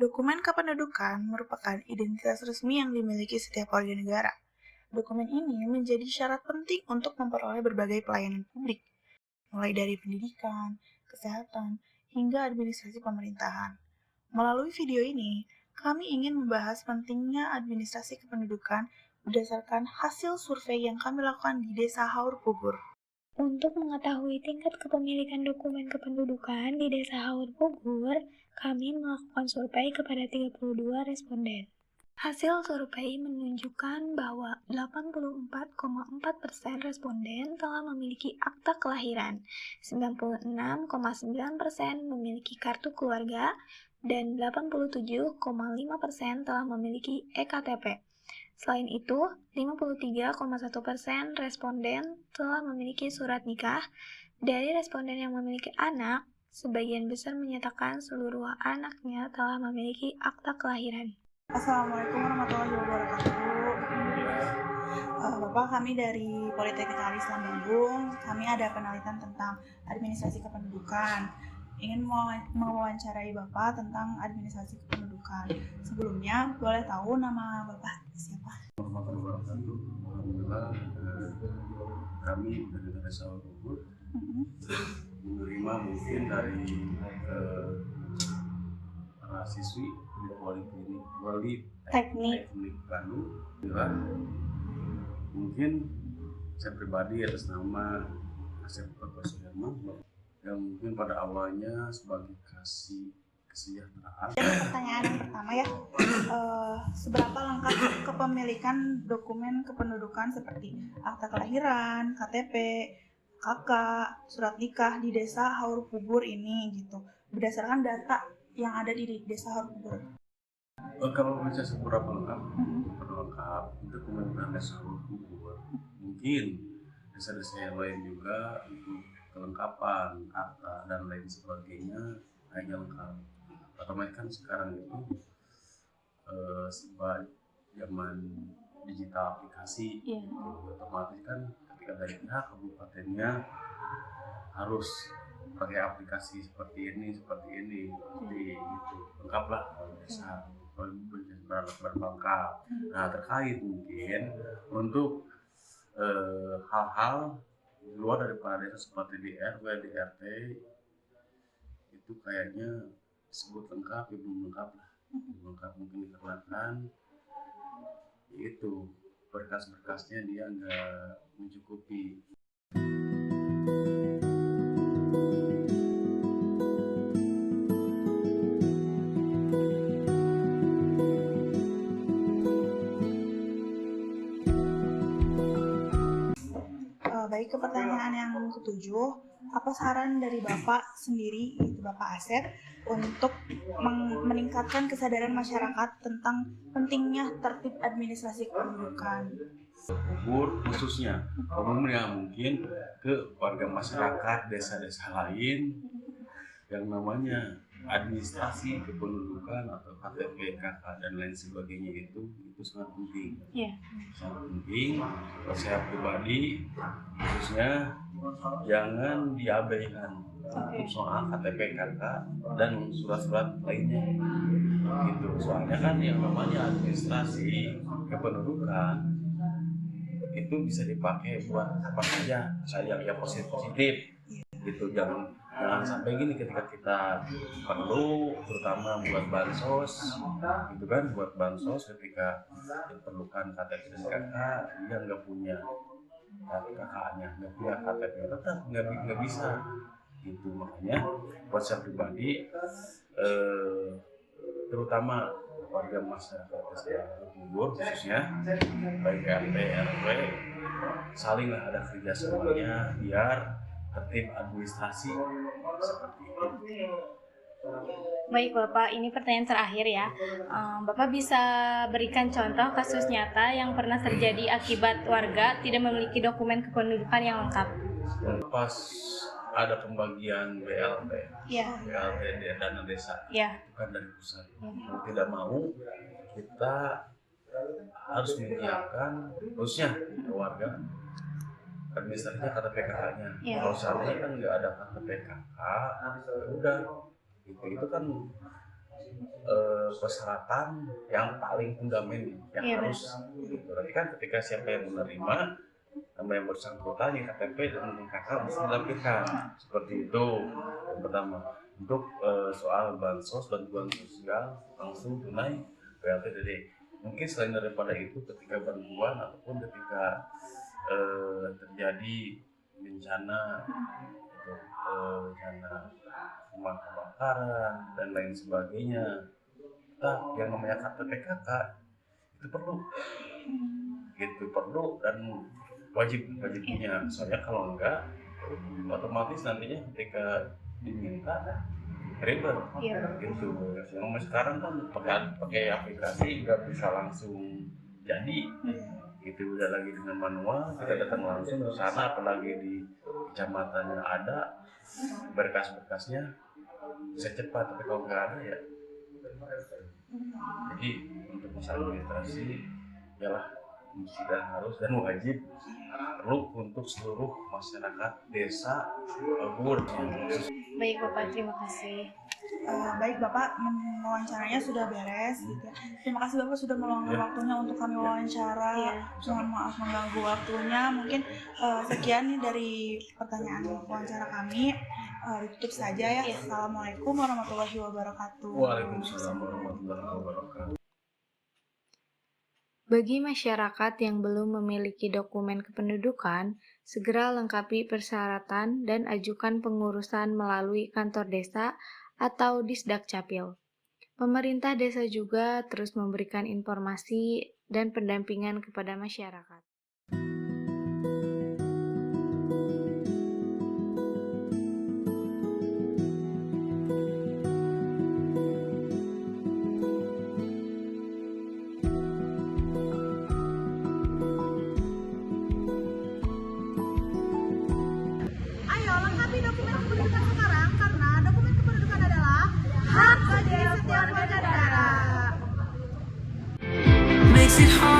Dokumen kependudukan merupakan identitas resmi yang dimiliki setiap warga negara. Dokumen ini menjadi syarat penting untuk memperoleh berbagai pelayanan publik, mulai dari pendidikan, kesehatan, hingga administrasi pemerintahan. Melalui video ini, kami ingin membahas pentingnya administrasi kependudukan berdasarkan hasil survei yang kami lakukan di Desa Haur Pugur. Untuk mengetahui tingkat kepemilikan dokumen kependudukan di Desa Haur Pugur, kami melakukan survei kepada 32 responden. Hasil survei menunjukkan bahwa 84,4% responden telah memiliki akta kelahiran, 96,9% memiliki kartu keluarga, dan 87,5% telah memiliki EKTP. Selain itu, 53,1% responden telah memiliki surat nikah. Dari responden yang memiliki anak, sebagian besar menyatakan seluruh anaknya telah memiliki akta kelahiran. Assalamualaikum warahmatullahi wabarakatuh. Bapak, kami dari Politeknik Al-Islam Bandung. Kami ada penelitian tentang administrasi kependudukan. Ingin mewawancarai Bapak tentang administrasi kependudukan. Sebelumnya, boleh tahu nama Bapak siapa? Warahmatullahi wabarakatuh. Alhamdulillah, kami dari Desa Haur Pugur menerima mungkin dari para siswi di Politeknik Bandung. Mungkin saya pribadi atas nama Asep Profesor Herman yang mungkin pada awalnya sebagai kasih kesejahteraan. Pertanyaan yang pertama ya, seberapa lengkap kepemilikan dokumen kependudukan seperti akta kelahiran, KTP, KK, surat nikah di Desa Haur Pugur ini gitu, berdasarkan data yang ada di Desa Haur Pugur? Kalau bisa seberapa lengkap, untuk kepemilikan Desa Haur Pugur, mungkin desa-desa yang lain juga untuk kelengkapan akta dan lain sebagainya hanya lengkap. Otomatis kan sekarang itu sebab zaman digital aplikasi, otomatis kan ketika daerah kabupatennya harus pakai aplikasi seperti ini, jadi gitu lengkap lah kalau bisa berlengkap. Nah, terkait mungkin untuk hal-hal luar daripada desa seperti di RW, di RT itu kayaknya disebut lengkap, ya belum lengkap lah. Belum lengkap mungkin dikarenakan itu berkas-berkasnya dia nggak mencukupi. Baik, ke pertanyaan yang ketujuh, apa saran dari Bapak sendiri, yaitu Bapak Asep, untuk meningkatkan kesadaran masyarakat tentang pentingnya tertib administrasi kependudukan? Pugur khususnya, umumnya mungkin ke warga masyarakat desa-desa lain yang namanya administrasi kependudukan atau KTP, KK dan lain sebagainya itu sangat penting. Sangat penting. Kalau saya pribadi khususnya jangan diabaikan untuk soal KTP, KK dan surat-surat lainnya. Gitu. Soalnya kan yang namanya administrasi kependudukan itu bisa dipakai buat apa saja, yang positif. Gitu, jangan sampai gini ketika kita perlu, terutama buat bansos, gitu kan, buat bansos ketika diperlukan KTP dan KK, dia nggak punya KK-nya, nggak punya KTP, tetap nggak bisa, gitu. Makanya buat saya pribadi, terutama warga masyarakat Desa Pugur khususnya, baik RT, RW, salinglah ada kerjasamanya biar tertib administrasi seperti itu. Baik Bapak, ini pertanyaan terakhir ya. Bapak bisa berikan contoh kasus nyata yang pernah terjadi akibat warga tidak memiliki dokumen kependudukan yang lengkap? Pas ada pembagian BLT, BLT dana desa, itu kan dari pusat. Mau tidak mau kita harus menyiapkan khususnya warga administrasinya KTP KK-nya. Kalau seandainya kan nggak ada KTP KK, udah itu kan persyaratan yang paling fundamental yang Iya, harus gitu. Nanti kan ketika siapa yang menerima nama yang bersangkutan yang KTP dan KK mesti dilampirkan seperti itu. Yang pertama untuk soal bansos bantuan sosial langsung tunai BLT DD. Mungkin selain daripada itu ketika bantuan ataupun ketika terjadi bencana gitu, bencana rumah kebakaran dan lain sebagainya, kita yang namanya KTP KK itu perlu dan wajib punya. Soalnya kalau enggak otomatis nantinya ketika diminta ribet gitu. Yang sekarang kan pakai aplikasi nggak bisa langsung jadi gitu, udah lagi dengan manual kita datang langsung ke sana, apalagi di kecamatannya ada berkas-berkasnya bisa cepat, tapi kalau nggak ada ya. Jadi untuk masalah administrasi ialah mesti dan harus dan wajib perlu untuk seluruh masyarakat desa Bogor. Baik Bapak, terima kasih. Baik Bapak, wawancaranya sudah beres gitu. Terima kasih Bapak sudah meluangkan waktunya untuk kami wawancara. Mohon maaf mengganggu waktunya. Mungkin sekian nih dari pertanyaan wawancara kami. Ditutup saja ya. Assalamualaikum warahmatullahi wabarakatuh. Waalaikumsalam warahmatullahi wabarakatuh. Bagi masyarakat yang belum memiliki dokumen kependudukan, segera lengkapi persyaratan dan ajukan pengurusan melalui kantor desa atau Disdak Capil. Pemerintah desa juga terus memberikan informasi dan pendampingan kepada masyarakat. Ayo lengkapi dokumen kependudukan sekarang karena dokumen kependudukan adalah hak bagi setiap warga negara. Makes it hard